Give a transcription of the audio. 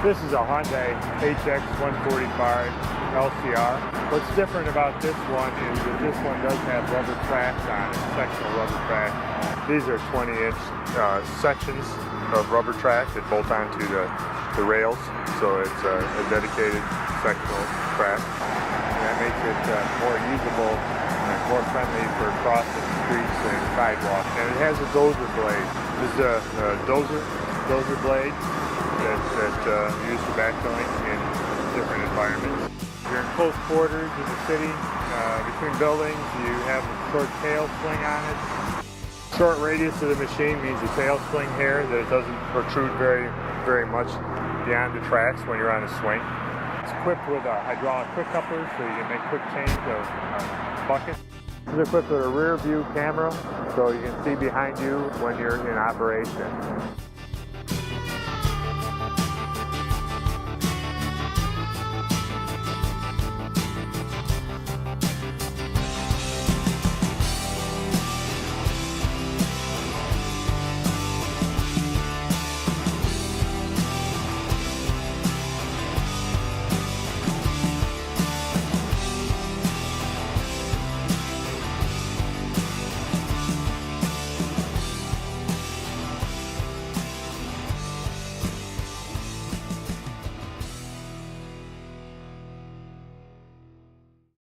This is a Hyundai HX145LCR. What's different about this one is that this one does have rubber tracks on it, sectional rubber tracks. These are 20-inch sections of rubber track that bolt onto the rails, so it's a dedicated sectional track. And that makes it more usable and more friendly for crossing streets and sidewalks. And it has a dozer blade. This is a dozer blade that used for backfilling in different environments. You're in close quarters in the city, between buildings. You have a short tail swing on it. Short radius of the machine means the tail swing here, that it doesn't protrude very much beyond the tracks when you're on a swing. It's equipped with a hydraulic quick coupler, so you can make quick change of buckets. It's equipped with a rear view camera, so you can see behind you when you're in operation.